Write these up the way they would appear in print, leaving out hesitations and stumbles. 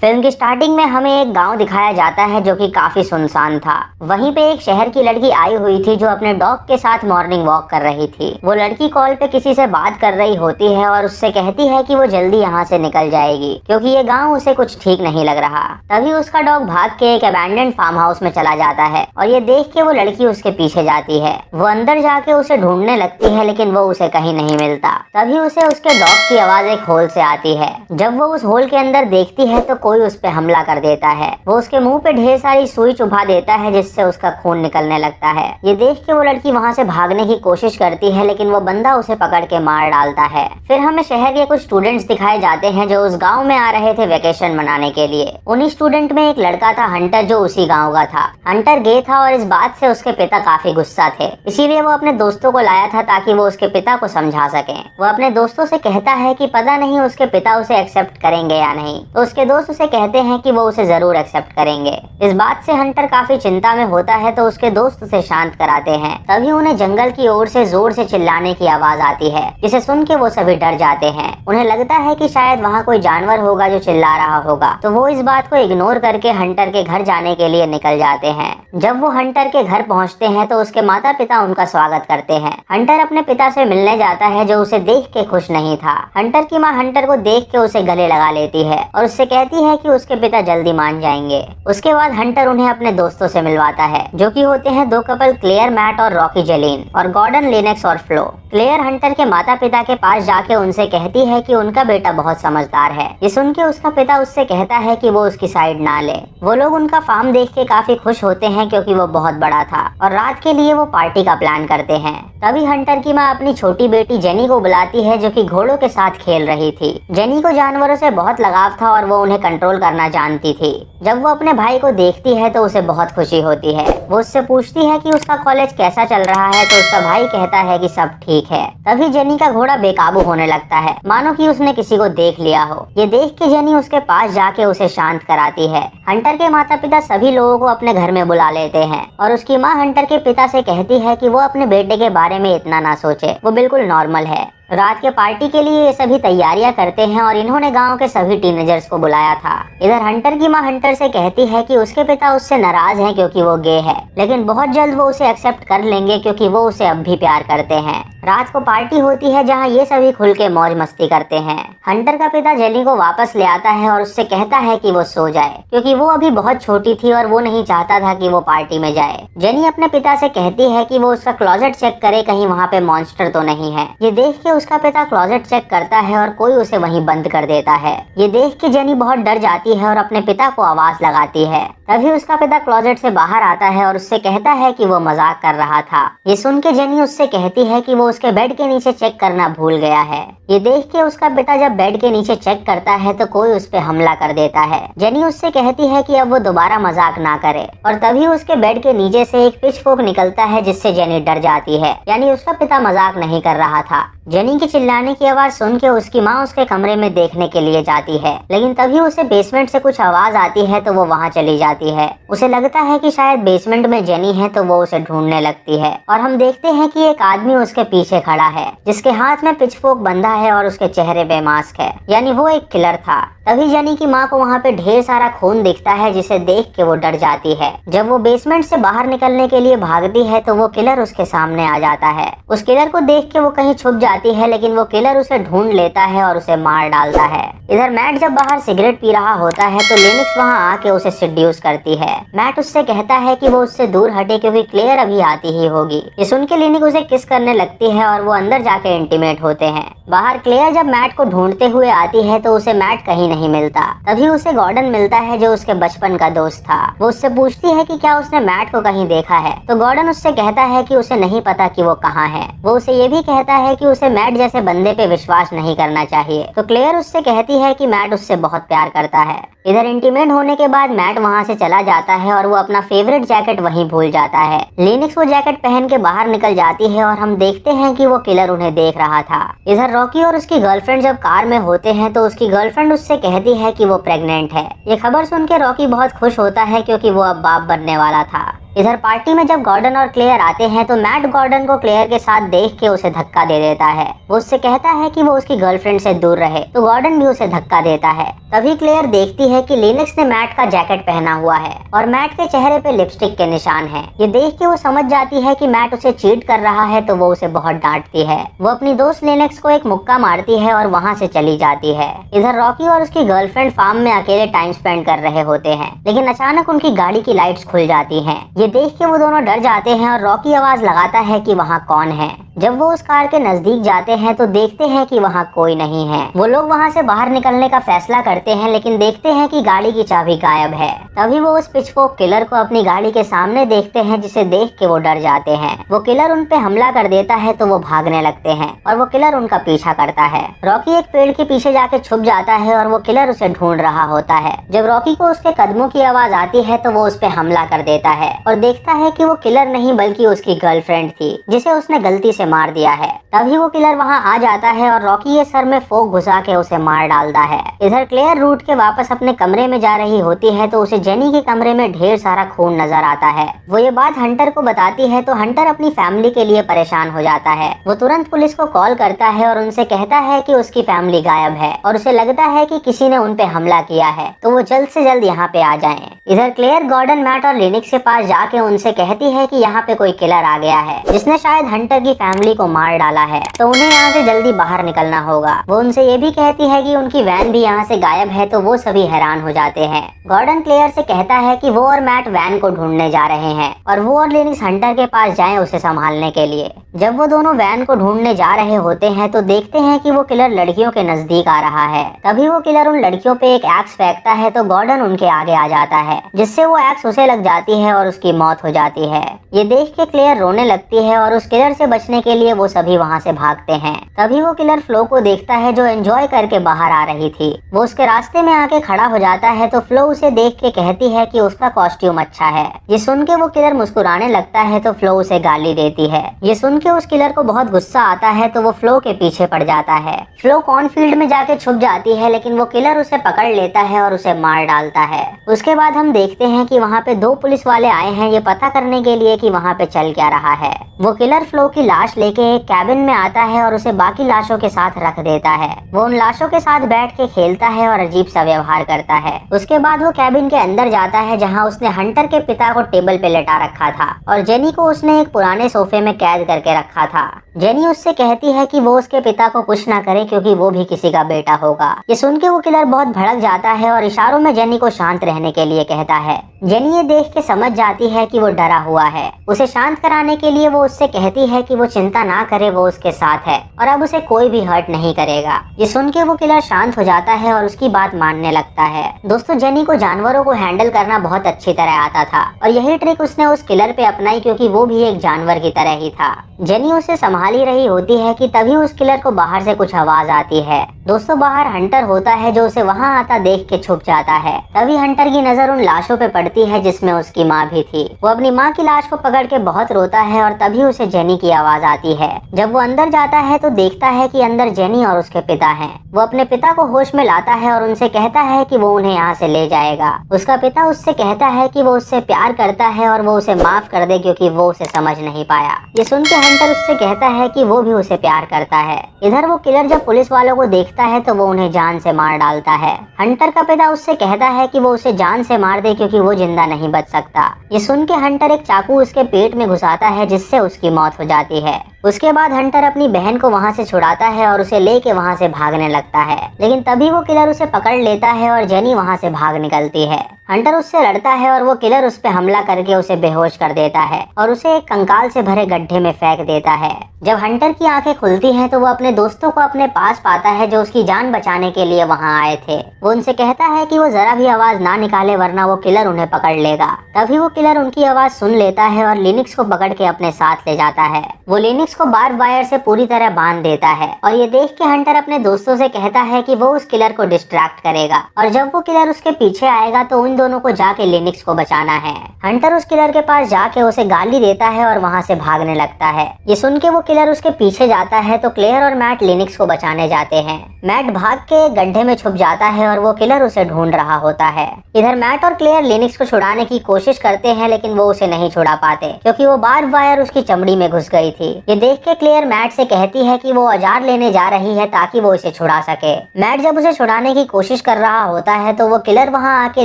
Film की starting में हमें एक गांव दिखाया जाता है जो कि काफी सुनसान था। वहीं पे एक शहर की लड़की आई हुई थी जो अपने डॉग के साथ मॉर्निंग वॉक कर रही थी। वो लड़की कॉल पे किसी से बात कर रही होती है और उससे कहती है कि वो जल्दी यहाँ से निकल जाएगी क्योंकि ये गांव उसे कुछ ठीक नहीं लग रहा। तभी उसका डॉग भाग के एक अबैंडन्ड फार्म हाउस में चला जाता है और ये देख के वो लड़की उसके पीछे जाती है। वो अंदर जाके उसे ढूंढने लगती है लेकिन वो उसे कहीं नहीं मिलता। तभी उसे उसके डॉग की आवाज एक होल से आती है। जब वो उस होल के अंदर देखती है तो कोई उस पे हमला कर देता है। वो उसके मुंह पे ढेर सारी सुई चुभा देता है जिससे उसका खून निकलने लगता है। ये देख के वो लड़की वहाँ से भागने की कोशिश करती है लेकिन वो बंदा उसे पकड़ के मार डालता है। फिर हमें शहर के कुछ स्टूडेंट्स दिखाए जाते हैं जो उस गाँव में आ रहे थे वेकेशन मनाने के लिए। उन्हीं स्टूडेंट में एक लड़का था हंटर जो उसी गाँव का था। हंटर गे था और इस बात से उसके पिता काफी गुस्सा थे, इसीलिए वो अपने दोस्तों को लाया था ताकि वो उसके पिता को समझा सके। वो अपने दोस्तों से कहता है कि पता नहीं उसके पिता उसे एक्सेप्ट करेंगे या नहीं, तो उसके दोस्त उसे कहते हैं कि वो उसे जरूर एक्सेप्ट करेंगे। इस बात से हंटर काफी चिंता में होता है तो उसके दोस्त उसे शांत कराते हैं। तभी उन्हें जंगल की ओर से जोर से चिल्लाने की आवाज आती है जिसे सुन के वो सभी डर जाते हैं। उन्हें लगता है कि शायद वहाँ कोई जानवर होगा जो चिल्ला रहा होगा, तो वो इस बात को इग्नोर करके हंटर के घर जाने के लिए निकल जाते हैं। जब वो हंटर के घर पहुँचते हैं तो उसके माता पिता उनका स्वागत करते हैं। हंटर अपने पिता से मिलने जाता है जो उसे देख के खुश नहीं था। हंटर की माँ हंटर को देख के उसे गले लगा लेती है और उससे कहती है कि उसके पिता जल्दी मान जाएंगे। उसके बाद हंटर उन्हें अपने दोस्तों से मिलवाता है जो कि होते हैं दो कपल, क्लेयर मैट और रॉकी जेलिन और गॉर्डन लिनेक्स और फ्लो। क्लेयर हंटर के माता पिता के पास जाके उनसे कहती है कि उनका बेटा बहुत समझदार है। ये सुन के उसका पिता उससे कहता है कि वो उसकी साइड ना ले। वो लोग उनका फार्म देख के काफी खुश होते हैं क्योंकि वो बहुत बड़ा था और रात के लिए वो पार्टी का प्लान करते हैं। तभी हंटर की माँ अपनी छोटी बेटी जेनी को बुलाती है जो कि घोड़ों के साथ खेल रही थी। जेनी को जानवरों से बहुत लगाव था और वो उन्हें कंट्रोल करना जानती थी। जब वो अपने भाई को देखती है तो उसे बहुत खुशी होती है। वो उससे पूछती है कि उसका कॉलेज कैसा चल रहा है, तो उसका भाई कहता है कि सब ठीक है। तभी जेनी का घोड़ा बेकाबू होने लगता है, मानो कि उसने किसी को देख लिया हो। ये देख के जेनी उसके पास जाके उसे शांत कराती है। हंटर के माता पिता सभी लोगों को अपने घर में बुला लेते हैं और उसकी माँ हंटर के पिता से कहती है कि वो अपने बेटे के बारे में इतना ना सोचे, वो बिल्कुल नॉर्मल है। रात के पार्टी के लिए ये सभी तैयारियां करते हैं और इन्होंने गांव के सभी टीनेजर्स को बुलाया था। इधर हंटर की माँ हंटर से कहती है कि उसके पिता उससे नाराज हैं क्योंकि वो गे है, लेकिन बहुत जल्द वो उसे एक्सेप्ट कर लेंगे क्योंकि वो उसे अब भी प्यार करते हैं। रात को पार्टी होती है जहाँ ये सभी खुल के मौज मस्ती करते हैं। हंटर का पिता जेनी को वापस ले आता है और उससे कहता है कि वो सो जाए क्योंकि वो अभी बहुत छोटी थी और वो नहीं चाहता था कि वो पार्टी में जाए। जेनी अपने पिता से कहती है कि वो उसका क्लोजेट चेक करे, कहीं वहाँ पे मॉन्स्टर तो नहीं है। ये देख के उसका पिता क्लोजेट चेक करता है और कोई उसे वहीं बंद कर देता है। ये देख के जेनी बहुत डर जाती है और अपने पिता को आवाज लगाती है। तभी उसका पिता क्लोजेट से बाहर आता है और उससे कहता है कि वो मजाक कर रहा था। ये सुन के जेनी उससे कहती है कि वो उसके बेड के नीचे चेक करना भूल गया है। ये देख के उसका बेटा जब बेड के नीचे चेक करता है तो कोई उस पे हमला कर देता है। जेनी उससे कहती है कि अब वो दोबारा मजाक ना करे और तभी उसके बेड के नीचे से एक पिचफोर्क निकलता है जिससे जेनी डर जाती है, यानी उसका पिता मजाक नहीं कर रहा था। जेनी की चिल्लाने की आवाज सुन के उसकी माँ उसके कमरे में देखने के लिए जाती है, लेकिन तभी उसे बेसमेंट से कुछ आवाज आती है तो वो वहाँ चली जाती है। उसे लगता है कि शायद बेसमेंट में जेनी है तो वो उसे ढूंढने लगती है और हम देखते हैं कि एक आदमी उसके पीछे खड़ा है जिसके हाथ में पिचफोर्क बंधा है और उसके चेहरे पे मास्क है, यानी वो एक किलर था। तभी जेनी की माँ को वहाँ पे ढेर सारा खून दिखता है जिसे देख के वो डर जाती है। जब वो बेसमेंट से बाहर निकलने के लिए भागती है तो वो किलर उसके सामने आ जाता है। उस किलर को देख के वो कहीं छुप जाती है, लेकिन वो किलर उसे ढूंढ लेता है और उसे मार डालता है। इधर मैट जब बाहर सिगरेट पी रहा होता है तो लिनिक्स वहाँ आके उसे सेड्यूस करती है। मैट उससे कहता है कि वो उससे दूर हटे क्योंकि क्लेयर अभी आती ही होगी। ये सुन के लिनिक उसे किस करने लगती है और वो अंदर जाके इंटीमेट होते हैं। बाहर क्लेयर जब मैट को ढूंढते हुए आती है तो उसे मैट कहीं नहीं मिलता। तभी उसे गॉर्डन मिलता है जो उसके बचपन का दोस्त था। वो उससे पूछती है कि क्या उसने मैट को कहीं देखा है, तो गॉर्डन उससे कहता है कि उसे नहीं पता कि वो कहाँ है। वो उसे ये भी कहता है कि उसे मैट जैसे बंदे पे विश्वास नहीं करना चाहिए। तो क्लेयर उससे कहती है कि मैट उससे बहुत प्यार करता है। इधर इंटीमेट होने के बाद मैट वहाँ से चला जाता है और वो अपना फेवरेट जैकेट वहीं भूल जाता है। लिनिक्स वो जैकेट पहन के बाहर निकल जाती है और हम देखते हैं कि वो किलर उन्हें देख रहा था। इधर रॉकी और उसकी गर्लफ्रेंड जब कार में होते हैं तो उसकी गर्लफ्रेंड उससे कहती है कि वो प्रेग्नेंट है। ये खबर सुन के रॉकी बहुत खुश होता है क्योंकि वो अब बाप बनने वाला था। इधर पार्टी में जब गॉर्डन और क्लेयर आते हैं तो मैट गॉर्डन को क्लेयर के साथ देख के उसे धक्का दे देता है। वो उससे कहता है कि वो उसकी गर्लफ्रेंड से दूर रहे, तो गॉर्डन भी उसे धक्का देता है। तभी क्लेयर देखती है कि लिनक्स ने मैट का जैकेट पहना हुआ है और मैट के चेहरे पे लिपस्टिक के निशान हैं। ये देख के वो समझ जाती है कि मैट उसे चीट कर रहा है, तो वो उसे बहुत डांटती है। वो अपनी दोस्त लिनक्स को एक मुक्का मारती है और वहाँ से चली जाती है। इधर रॉकी और उसकी गर्लफ्रेंड फार्म में अकेले टाइम स्पेंड कर रहे होते हैं, लेकिन अचानक उनकी गाड़ी की लाइट्स खुल जाती हैं। ये देख के वो दोनों डर जाते हैं और रॉकी आवाज लगाता है कि वहाँ कौन है। जब वो उस कार के नजदीक जाते हैं तो देखते हैं कि वहाँ कोई नहीं है। वो लोग वहाँ से बाहर निकलने का फैसला करते हैं, लेकिन देखते हैं कि गाड़ी की चाबी गायब है। तभी वो उस पिचफोर्क किलर को अपनी गाड़ी के सामने देखते हैं, जिसे देख के वो डर जाते हैं। वो किलर उन पे हमला कर देता है तो वो भागने लगते हैं और वो किलर उनका पीछा करता है। रॉकी एक पेड़ के पीछे जाके छुप जाता है और वो किलर उसे ढूंढ रहा होता है। जब रॉकी को उसके कदमों की आवाज आती है तो वो उस पे हमला कर देता है और देखता है कि वो किलर नहीं बल्कि उसकी गर्लफ्रेंड थी, जिसे उसने गलती से मार दिया है। तभी वो किलर वहाँ आ जाता है और रॉकी के सर में फोक घुसा के उसे मार डालता है। इधर क्लेयर रूट के वापस अपने कमरे में जा रही होती है तो उसे जेनी के कमरे में ढेर सारा खून नजर आता है। वो ये बात हंटर को बताती है तो हंटर अपनी फैमिली के लिए परेशान हो जाता है। वो तुरंत पुलिस को कॉल करता है और उनसे कहता है कि उसकी फैमिली गायब है और उसे लगता है कि किसी ने उन पे हमला किया है, तो वो जल्द से जल्द यहाँ पे आ जाएं। इधर क्लेयर गॉर्डन, मैट और लिनक्स के पास जाके उनसे कहती है कि यहाँ पे कोई किलर आ गया है जिसने शायद हंटर की फैमिली को मार डाला है, तो उन्हें यहाँ से जल्दी बाहर निकलना होगा। वो उनसे ये भी कहती है कि उनकी वैन भी यहाँ से गायब है, तो वो सभी हैरान हो जाते हैं। गॉर्डन क्लेयर से कहता है कि वो और मैट वैन को ढूंढने जा रहे हैं और वो और लिनक्स हंटर के पास जाएं उसे संभालने के लिए। जब वो दोनों वैन को ढूंढने जा रहे होते हैं तो देखते हैं कि वो किलर लड़कियों के नजदीक आ रहा है। तभी वो किलर उन लड़कियों पे एक एक्स फेंकता है तो गॉर्डन उनके आगे आ जाता है, जिससे वो एक्स उसे लग जाती है और उसकी मौत हो जाती है। ये देख के क्लेयर रोने लगती है और उस किलर से बचने के लिए वो सभी वहाँ से भागते हैं। तभी वो किलर फ्लो को देखता है जो एंजॉय करके बाहर आ रही थी। वो उसके रास्ते में आके खड़ा हो जाता है तो फ्लो उसे देख के कहती है कि उसका कॉस्ट्यूम अच्छा है। ये सुन के वो किलर मुस्कुराने लगता है तो फ्लो उसे गाली देती है। ये सुन के उस किलर को बहुत गुस्सा आता है तो वो फ्लो के पीछे पड़ जाता है। फ्लो कॉर्नफील्ड में जाके छुप जाती है, लेकिन वो किलर उसे पकड़ लेता है और उसे मार डालता है। उसके बाद हम देखते हैं कि वहाँ पे 2 पुलिस वाले आए हैं ये पता करने के लिए कि वहाँ पे चल क्या रहा है। वो किलर फ्लो की लाश लेके एक कैबिन में आता है और उसे बाकी लाशों के साथ रख देता है। वो उन लाशों के साथ बैठ के खेलता है और अजीब सा व्यवहार करता है। उसके बाद वो कैबिन के अंदर जाता है जहाँ उसने हंटर के पिता को टेबल पे लेटा रखा था और जेनी को उसने एक पुराने सोफे में कैद करके रखा था। जेनी उससे कहती है कि वो उसके पिता को कुछ ना करे क्योंकि वो भी किसी का बेटा होगा। ये सुन के वो किलर बहुत भड़क जाता है और इशारों में जेनी को शांत रहने के लिए कहता है। जेनी ये देख के समझ जाती है कि वो डरा हुआ है। उसे शांत कराने के लिए वो उससे कहती है कि वो चिंता ना करे, वो उसके साथ है और अब उसे कोई भी हर्ट नहीं करेगा। ये सुन के वो किलर शांत हो जाता है और उसकी बात मानने लगता है। दोस्तों, जेनी को जानवरों को हैंडल करना बहुत अच्छी तरह आता था और यही ट्रिक उसने उस किलर पे अपनाई क्योंकि वो भी एक जानवर की तरह ही था। जेनी उसे संभाल ही रही होती है कि तभी उस किलर को बाहर से कुछ आवाज आती है। दोस्तों, बाहर हंटर होता है जो उसे वहाँ आता देख के छुप जाता है। तभी हंटर की नजर उन लाशों पे पड़ती है जिसमें उसकी माँ भी थी। वो अपनी माँ की लाश को पकड़ के बहुत रोता है और तभी उसे जेनी की आवाज आती है। जब वो अंदर जाता है तो देखता है कि अंदर जेनी और उसके पिता हैं। वो अपने पिता को होश में लाता है और उनसे कहता है कि वो उन्हें यहाँ से ले जाएगा। उसका पिता उससे कहता है कि वो उससे प्यार करता है और वो उसे माफ कर दे क्योंकि वो उसे समझ नहीं पाया। ये सुन के हंटर उससे कहता है कि वो भी उसे प्यार करता है। इधर वो किलर जब पुलिस वालों को देखता है तो वो उन्हें जान से मार डालता है। हंटर का पिता उससे कहता है कि वो उसे जान से मार दे क्योंकि वो जिंदा नहीं बच सकता। ये सुन के हंटर एक चाकू उसके पेट में घुसाता है जिससे उसकी मौत हो जाती है। उसके बाद हंटर अपनी बहन को वहाँ से छुड़ाता है और उसे लेके वहाँ से भागने लगता है, लेकिन तभी वो किलर उसे पकड़ लेता है और जेनी वहाँ से भाग निकलती है। हंटर उससे लड़ता है और वो किलर उस पे हमला करके उसे बेहोश कर देता है और उसे एक कंकाल से भरे गड्ढे में फेंक देता है। जब हंटर की आंखें खुलती हैं तो वो अपने दोस्तों को अपने पास पाता है जो उसकी जान बचाने के लिए वहाँ आए थे। वो उनसे कहता है कि वो जरा भी आवाज ना निकाले वरना वो किलर उन्हें पकड़ लेगा। तभी वो किलर उनकी आवाज सुन लेता है और लिनक्स को पकड़ के अपने साथ ले जाता है। वो लिनक्स को बार्ब वायर से पूरी तरह बांध देता है और ये देख के हंटर अपने दोस्तों से कहता है कि वो उस किलर को डिस्ट्रैक्ट करेगा और जब वो किलर उसके पीछे आएगा तो उन दोनों को जाके लिनिक्स को बचाना है। हंटर उस किलर के पास जाके उसे गाली देता है और वहाँ से भागने लगता है। ये सुन के वो किलर उसके पीछे जाता है तो क्लेयर और मैट लिनिक्स को बचाने जाते हैं। मैट भाग के गड्ढे में छुप जाता है और वो किलर उसे ढूंढ रहा होता है। इधर मैट और क्लेयर लिनिक्स को छुड़ाने की कोशिश करते हैं लेकिन वो उसे नहीं छुड़ा पाते क्योंकि वो बार्ब वायर उसकी चमड़ी में घुस गई थी। ये देख के क्लेयर मैट से कहती है कि वो औजार लेने जा रही है ताकि वो इसे छुड़ा सके। मैट जब उसे छुड़ाने की कोशिश कर रहा होता है तो वो किलर वहाँ आके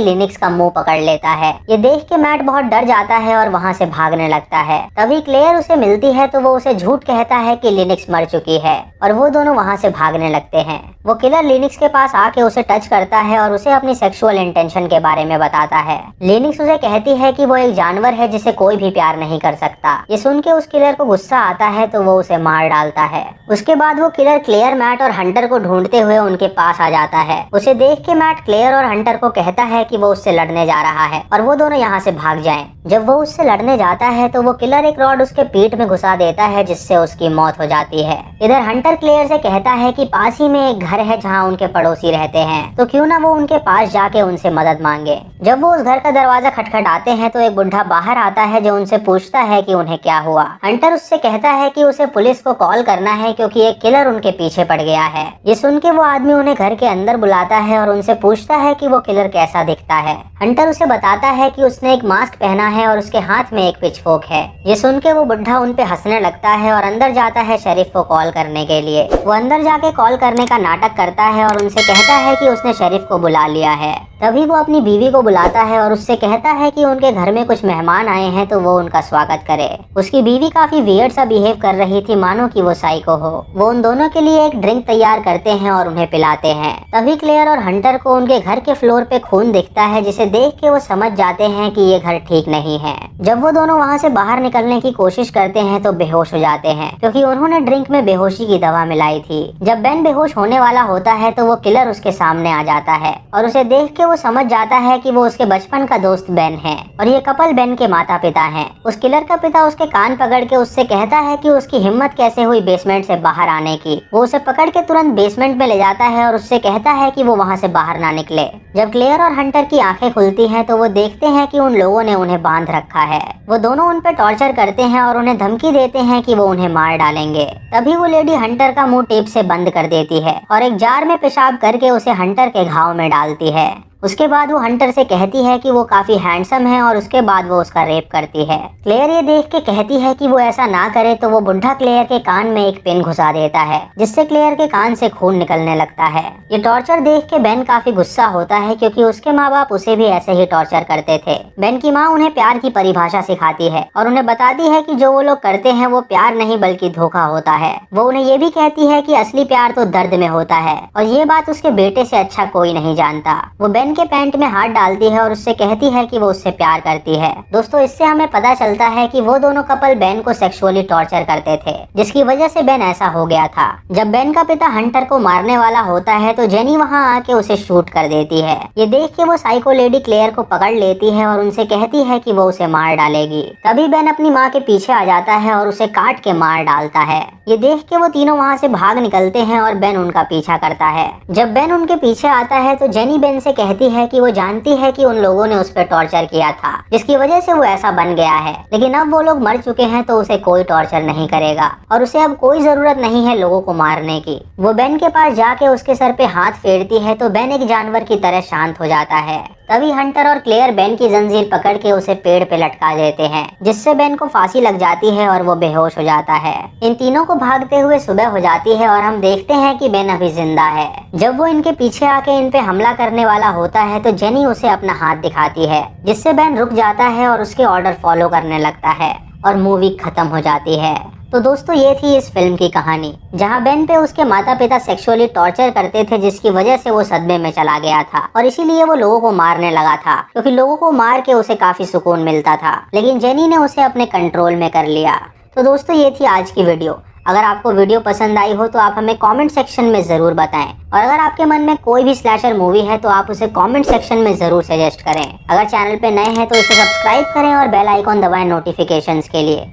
लिनिक्स का मुंह पकड़ लेता है। ये देख के मैट बहुत डर जाता है और वहाँ से भागने लगता है। तभी क्लेयर उसे मिलती है तो वो उसे झूठ कहता है कि लिनिक्स मर चुकी है और वो दोनों वहाँ से भागने लगते हैं। वो किलर लिनिक्स के पास आके उसे टच करता है और उसे अपनी सेक्सुअल इंटेंशन के बारे में बताता है। लिनिक्स उसे कहती है कि वो एक जानवर है जिसे कोई भी प्यार नहीं कर सकता। ये सुन के उस किलर को गुस्सा आता है तो वो उसे मार डालता है। उसके बाद वो किलर क्लेयर, मैट और हंटर को ढूंढते हुए उनके पास आ जाता है। उसे देख के मैट क्लेयर और हंटर को कहता है कि वो उससे लड़ने जा रहा है और वो दोनों यहाँ से भाग जाएं। जब वो उससे लड़ने जाता है तो वो किलर एक रॉड उसके पीठ में घुसा देता है जिससे उसकी मौत हो जाती है। इधर हंटर क्लेयर से कहता है कि पास ही में एक घर है जहाँ उनके पड़ोसी रहते हैं तो क्यों ना वो उनके पास जाके उनसे मदद मांगे। जब वो उस घर का दरवाजा खटखटाते हैं तो एक बुढ़ा बाहर आता है जो उनसे पूछता है कि उन्हें क्या हुआ। हंटर उससे कहता है कि उसे पुलिस को कॉल करना है क्योंकि एक किलर उनके पीछे पड़ गया है। ये सुन के वो आदमी उन्हें घर के अंदर बुलाता है और उनसे पूछता है कि वो किलर कैसा दिखता है। हंटर उसे बताता है कि उसने एक मास्क पहना है और उसके हाथ में एक पिचफोर्क है। ये सुन के वो बुढ़ा उन पे हंसने लगता है और अंदर जाता है शेरिफ को कॉल करने के लिए। वो अंदर जाके कॉल करने का नाटक करता है और उनसे कहता है कि उसने शेरिफ को बुला लिया है। तभी वो अपनी बीवी को बुलाता है और उससे कहता है कि उनके घर में कुछ मेहमान आए हैं तो वो उनका स्वागत करे। उसकी बीवी काफी वियर्ड सा बिहेव कर रही थी, मानो कि वो साइको हो। वो उन दोनों के लिए एक ड्रिंक तैयार करते हैं और उन्हें पिलाते हैं। तभी क्लेयर और हंटर को उनके घर के फ्लोर पे खून दिखता है जिसे देख के वो समझ जाते हैं कि ये घर ठीक नहीं है। जब वो दोनों वहाँ से बाहर निकलने की कोशिश करते हैं तो बेहोश हो जाते हैं क्योंकि उन्होंने ड्रिंक में बेहोशी की दवा मिलाई थी। जब बेन बेहोश होने वाला होता है तो वो किलर उसके सामने आ जाता है और उसे देख के वो समझ जाता है कि वो उसके बचपन का दोस्त बेन है और ये कपल बेन के माता पिता हैं। उस किलर का पिता उसके कान पकड़ के उससे कहता है कि उसकी हिम्मत कैसे हुई बेसमेंट से बाहर आने की। वो उसे पकड़ के तुरंत बेसमेंट में ले जाता है और उससे कहता है कि वो वहाँ से बाहर ना निकले। जब क्लेयर और हंटर की आंखें खुलती हैं तो वो देखते हैं कि उन लोगों ने उन्हें बांध रखा है। वो दोनों उन पर टॉर्चर करते हैं और उन्हें धमकी देते हैं कि वो उन्हें मार डालेंगे। तभी वो लेडी हंटर का मुंह टेप से बंद कर देती है और एक जार में पेशाब करके उसे हंटर के घाव में डालती है। उसके बाद वो हंटर से कहती है कि वो काफी हैंडसम है और उसके बाद वो उसका रेप करती है। क्लेयर ये देख के कहती है कि वो ऐसा ना करे तो वो बुढ़ा क्लेयर के कान में एक पिन घुसा देता है जिससे क्लेयर के कान से खून निकलने लगता है। ये टॉर्चर देख के बेन काफी गुस्सा होता है क्योंकि उसके माँ बाप उसे भी ऐसे ही टॉर्चर करते थे। बेन की माँ उन्हें प्यार की परिभाषा सिखाती है और उन्हें बताती है कि जो वो लोग करते हैं वो प्यार नहीं बल्कि धोखा होता है। वो उन्हें ये भी कहती है कि असली प्यार तो दर्द में होता है और ये बात उसके बेटे से अच्छा कोई नहीं जानता। वो बेन के पैंट में हाथ डालती है और उससे कहती है कि वो उससे प्यार करती है। दोस्तों, इससे हमें पता चलता है कि वो दोनों कपल बेन को सेक्सुअली टॉर्चर करते थे जिसकी वजह से बेन ऐसा हो गया था। जब बेन का पिता हंटर को मारने वाला होता है तो जेनी वहाँ आके उसे शूट कर देती है। ये देख के वो साइको लेडी क्लेयर को पकड़ लेती है और उनसे कहती है कि वो उसे मार डालेगी। तभी बेन अपनी माँ के पीछे आ जाता है और उसे काट के मार डालता है। ये देख के वो तीनों वहाँ से भाग निकलते हैं और बेन उनका पीछा करता है। जब बेन उनके पीछे आता है तो जेनी बेन से कहती है कि वो जानती है कि उन लोगों ने उस पर टॉर्चर किया था जिसकी वजह से वो ऐसा बन गया है, लेकिन अब वो लोग मर चुके हैं तो उसे कोई टॉर्चर नहीं करेगा और उसे अब कोई जरूरत नहीं है लोगों को मारने की। वो बेन के पास जाके उसके सर पे हाथ फेरती है तो बेन एक जानवर की तरह शांत हो जाता है। तभी हंटर और क्लेयर बेन की जंजीर पकड़ के उसे पेड़ पे लटका देते हैं जिससे बेन को फांसी लग जाती है और वो बेहोश हो जाता है। इन तीनों को भागते हुए सुबह हो जाती है और हम देखते हैं कि बेन अभी जिंदा है। जब वो इनके पीछे आके इन पे हमला करने वाला होता है तो जेनी उसे अपना हाथ दिखाती है जिससे बेन रुक जाता है और उसके ऑर्डर फॉलो करने लगता है और मूवी खत्म हो जाती है। तो दोस्तों, ये थी इस फिल्म की कहानी जहां बेन पे उसके माता पिता सेक्सुअली टॉर्चर करते थे जिसकी वजह से वो सदमे में चला गया था और इसीलिए वो लोगों को मारने लगा था क्योंकि लोगों को मार के उसे काफी सुकून मिलता था, लेकिन जेनी ने उसे अपने कंट्रोल में कर लिया। तो दोस्तों, ये थी आज की वीडियो। अगर आपको वीडियो पसंद आई हो तो आप हमें कमेंट सेक्शन में जरूर बताएं और अगर आपके मन में कोई भी स्लैशर मूवी है तो आप उसे कमेंट सेक्शन में जरूर सजेस्ट करें। अगर चैनल पे नए हैं तो इसे सब्सक्राइब करें और बेल आइकॉन दबाएं नोटिफिकेशंस के लिए।